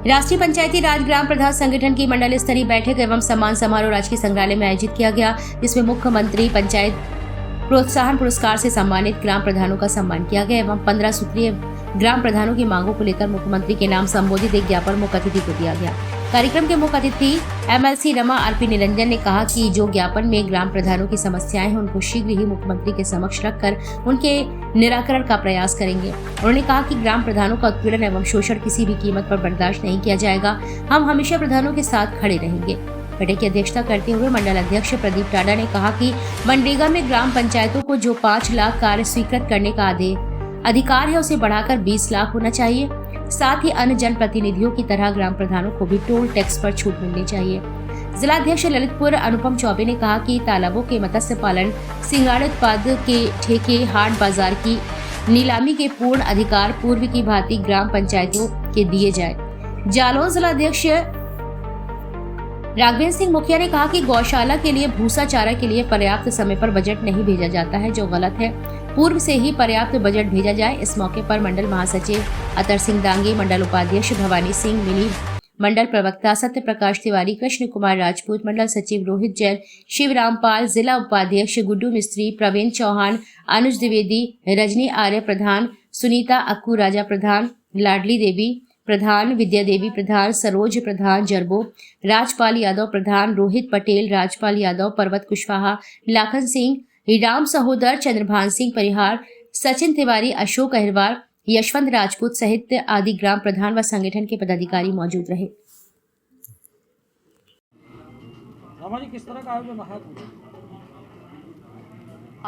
राष्ट्रीय पंचायती राज ग्राम प्रधान संगठन की मंडल स्तरीय बैठक एवं सम्मान समारोह राजकीय संग्रहालय में आयोजित किया गया, जिसमें मुख्यमंत्री पंचायत प्रोत्साहन पुरस्कार से सम्मानित ग्राम प्रधानों का सम्मान किया गया एवं 15 सूत्रीय ग्राम प्रधानों की मांगों को लेकर मुख्यमंत्री के नाम संबोधित एक ज्ञापन मुख्य अतिथि को दिया गया। कार्यक्रम के मुख्य अतिथि MLC रमा RP निरंजन ने कहा कि जो ज्ञापन में ग्राम प्रधानों की समस्याएं हैं उनको शीघ्र ही मुख्यमंत्री के समक्ष रखकर उनके निराकरण का प्रयास करेंगे। उन्होंने कहा कि ग्राम प्रधानों का उत्पीड़न एवं शोषण किसी भी कीमत पर बर्दाश्त नहीं किया जाएगा। हम हमेशा प्रधानों के साथ खड़े रहेंगे। बैठक की अध्यक्षता करते हुए मंडल अध्यक्ष प्रदीप टाडा ने कहा कि मनरेगा में ग्राम पंचायतों को जो 5 लाख कार्य स्वीकृत करने का अधिकार है उसे बढ़ाकर 20 लाख होना चाहिए। साथ ही अन्य जनप्रतिनिधियों की तरह ग्राम प्रधानों को भी टोल टैक्स पर छूट मिलनी चाहिए। जिलाध्यक्ष ललितपुर अनुपम चौबे ने कहा कि तालाबों के मत्स्य पालन, सिंगाड़ा उत्पाद के ठेके, हाट बाजार की नीलामी के पूर्ण अधिकार पूर्व की भांति ग्राम पंचायतों के दिए जाए। जालौन जिलाध्यक्ष राघवेंद्र सिंह मुखिया ने कहा कि गौशाला के लिए भूसा चारा के लिए पर्याप्त समय पर बजट नहीं भेजा जाता है, जो गलत है। पूर्व से ही पर्याप्त बजट भेजा जाए। इस मौके पर मंडल महासचिव अतर सिंह दांगी, मंडल उपाध्यक्ष भवानी सिंह मिली, मंडल प्रवक्ता सत्य प्रकाश तिवारी, कृष्ण कुमार राजपूत, मंडल सचिव रोहित जैन, शिवराम पाल, जिला उपाध्यक्ष गुड्डू मिस्त्री, प्रवीण चौहान, अनुज द्विवेदी, रजनी आर्य प्रधान, सुनीता अक्कू राजा प्रधान, लाडली देवी प्रधान, विद्या देवी प्रधान, सरोज प्रधान जरबो, राजपाल यादव प्रधान, रोहित पटेल, राजपाल यादव, पर्वत कुशवाहा, लाखन सिंह, राम सहोदर, चंद्रभान सिंह परिहार, सचिन तिवारी, अशोक अहिरवार, यशवंत राजपूत सहित आदि ग्राम प्रधान व संगठन के पदाधिकारी मौजूद रहे। हमारी किस तरह का आयोजन रहा?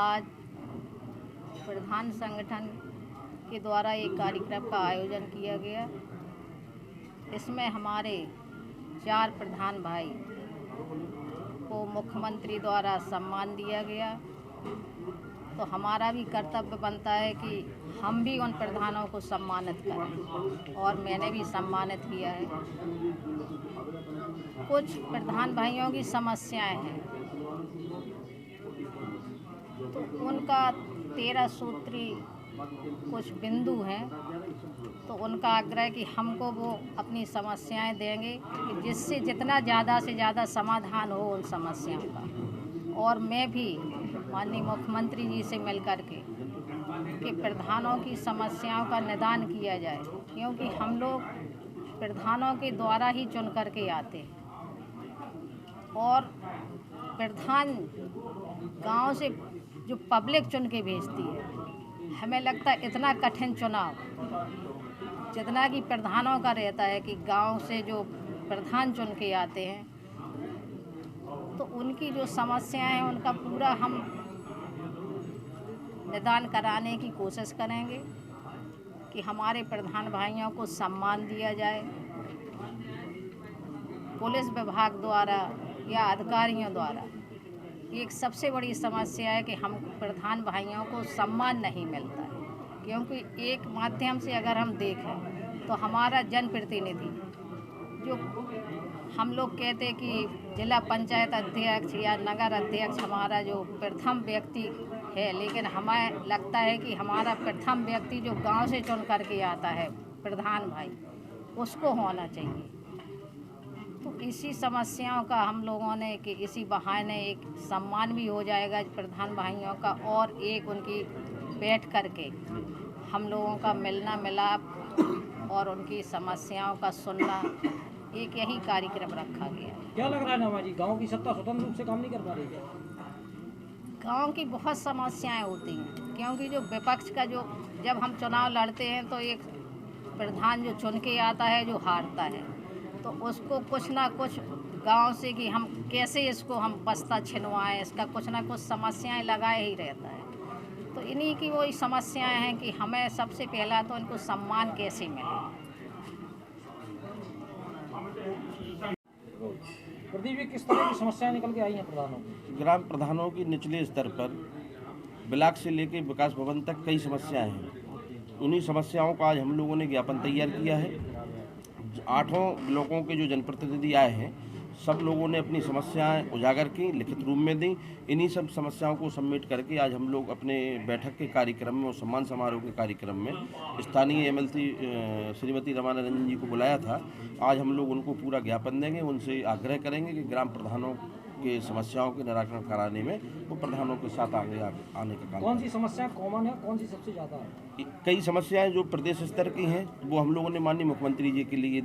आज प्रधान संगठन के द्वारा एक कार्यक्रम का आयोजन किया गया। इसमें हमारे 4 प्रधान भाई को मुख्यमंत्री द्वारा सम्मान दिया गया। तो हमारा भी कर्तव्य बनता है कि हम भी उन प्रधानों को सम्मानित करें, और मैंने भी सम्मानित किया है। कुछ प्रधान भाइयों की समस्याएं हैं, तो उनका 13 सूत्री कुछ बिंदु हैं, तो उनका आग्रह कि हमको वो अपनी समस्याएं देंगे कि जिससे जितना ज़्यादा से ज़्यादा समाधान हो उन समस्याओं का। और मैं भी माननीय मुख्यमंत्री जी से मिलकर के कि प्रधानों की समस्याओं का निदान किया जाए, क्योंकि हम लोग प्रधानों के द्वारा ही चुन करके आते हैं, और प्रधान गांव से जो पब्लिक चुन के भेजती है। हमें लगता है इतना कठिन चुनाव जितना कि प्रधानों का रहता है कि गांव से जो प्रधान चुन के आते हैं, तो उनकी जो समस्याएं हैं उनका पूरा हम निदान कराने की कोशिश करेंगे कि हमारे प्रधान भाइयों को सम्मान दिया जाए। पुलिस विभाग द्वारा या अधिकारियों द्वारा एक सबसे बड़ी समस्या है कि हम प्रधान भाइयों को सम्मान नहीं मिलता है, क्योंकि एक माध्यम से अगर हम देखें तो हमारा जनप्रतिनिधि जो हम लोग कहते हैं कि जिला पंचायत अध्यक्ष या नगर अध्यक्ष हमारा जो प्रथम व्यक्ति है, लेकिन हमें लगता है कि हमारा प्रथम व्यक्ति जो गांव से चुन करके आता है प्रधान भाई, उसको होना चाहिए। तो इसी समस्याओं का हम लोगों ने कि इसी बहाने एक सम्मान भी हो जाएगा प्रधान भाइयों का, और एक उनकी बैठ करके हम लोगों का मिलना मिलाप और उनकी समस्याओं का सुनना, एक यही कार्यक्रम रखा गया। क्या लग रहा है नमा जी, गाँव की सत्ता स्वतंत्र रूप से काम नहीं कर पा रही है? गांव की बहुत समस्याएं होती हैं, क्योंकि जो विपक्ष का जो जब हम चुनाव लड़ते हैं तो एक प्रधान जो चुन के आता है जो हारता है, तो उसको कुछ ना कुछ गांव से कि हम कैसे इसको हम बस्ता छिनवाएं, इसका कुछ ना कुछ समस्याएं लगाए ही रहता है। तो इन्हीं की वही समस्याएं हैं कि हमें सबसे पहला तो इनको सम्मान कैसे मिले। प्रदीप जी, किस तरह की समस्याएं निकल के आई हैं प्रधानों की? ग्राम प्रधानों की निचले स्तर पर ब्लॉक से लेकर विकास भवन तक कई समस्याएं हैं। उन्हीं समस्याओं का आज हम लोगों ने ज्ञापन तैयार किया है। 8 ब्लॉकों के जो जनप्रतिनिधि आए हैं सब लोगों ने अपनी समस्याएं उजागर की, लिखित रूप में दी। इन्हीं सब समस्याओं को सबमिट करके आज हम लोग अपने बैठक के कार्यक्रम में और सम्मान समारोह के कार्यक्रम में स्थानीय एमएलसी श्रीमती रमाना रंजन जी को बुलाया था। आज हम लोग उनको पूरा ज्ञापन देंगे, उनसे आग्रह करेंगे कि ग्राम प्रधानों के समस्याओं के निराकरण कराने में वो प्रधानों के साथ आगे आने का काम कौन सी समस्या कॉमन है, कौन सी सबसे ज़्यादा है? कई समस्याएं जो प्रदेश स्तर की हैं वो हम लोगों ने माननीय मुख्यमंत्री जी के लिए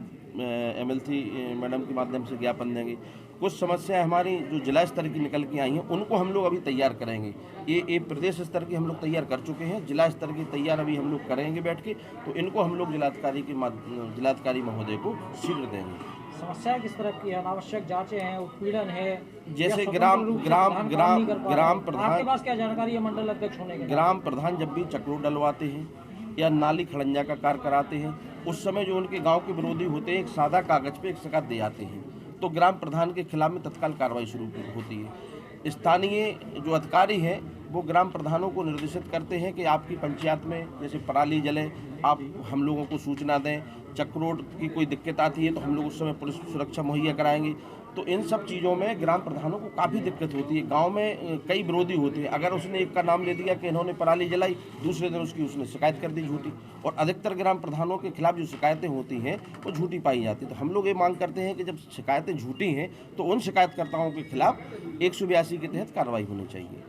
एमएलसी मैडम के माध्यम से ज्ञापन देंगे। कुछ समस्याएं हमारी जो जिला स्तर की निकल के आई हैं उनको हम लोग अभी तैयार करेंगे। ये प्रदेश स्तर की हम लोग तैयार कर चुके हैं, जिला स्तर की तैयार अभी हम लोग करेंगे बैठ के, तो इनको हम लोग जिलाधिकारी महोदय को शीघ्र देंगे। समस्या किस तरह की है? अनावश्यक जांचें हैं, उत्पीड़न है, जैसे या ग्राम स्वतंत्र रूप से प्रधान काम नहीं कर पा रहे? ग्राम प्रधान, आपके पास क्या जानकारी है मंडल अध्यक्ष होने के? ग्राम प्रधान जब भी चक्रोट डलवाते हैं या नाली खड़ंजा का कार्य कराते हैं, उस समय जो उनके गांव के विरोधी होते हैं एक सादा कागज पे एक शिकायत दे आते हैं, तो ग्राम प्रधान के खिलाफ में तत्काल कार्रवाई शुरू होती है। स्थानीय जो अधिकारी हैं वो ग्राम प्रधानों को निर्देशित करते हैं कि आपकी पंचायत में जैसे पराली जले, आप हम लोगों को सूचना दें। चक्रोट की कोई दिक्कत आती है तो हम लोग उस समय पुलिस सुरक्षा मुहैया कराएंगे। तो इन सब चीज़ों में ग्राम प्रधानों को काफ़ी दिक्कत होती है। गांव में कई विरोधी होते हैं, अगर उसने एक का नाम ले दिया कि इन्होंने पराली जलाई, दूसरे दिन उसने शिकायत कर दी झूठी, और अधिकतर ग्राम प्रधानों के खिलाफ जो शिकायतें होती हैं वो झूठी पाई जाती है। तो हम लोग ये मांग करते हैं कि जब शिकायतें झूठी हैं तो उन शिकायतकर्ताओं के खिलाफ 182 के तहत कार्रवाई होनी चाहिए।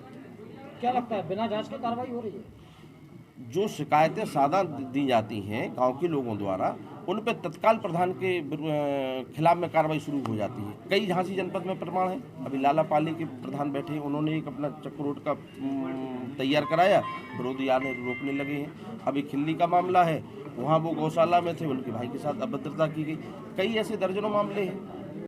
क्या लगता है बिना जांच के कार्रवाई हो रही है? जो शिकायतें सादा दी जाती हैं गांव के लोगों द्वारा, उन पर तत्काल प्रधान के खिलाफ में कार्रवाई शुरू हो जाती है। कई झांसी जनपद में प्रमाण है। अभी लालापाली के प्रधान बैठे हैं, उन्होंने एक अपना चक्रोट का तैयार कराया, विरोधी आने रोकने लगे हैं। अभी खिल्ली का मामला है, वहाँ वो गौशाला में थे, उनके भाई के साथ अभद्रता की गई। कई ऐसे दर्जनों मामले हैं।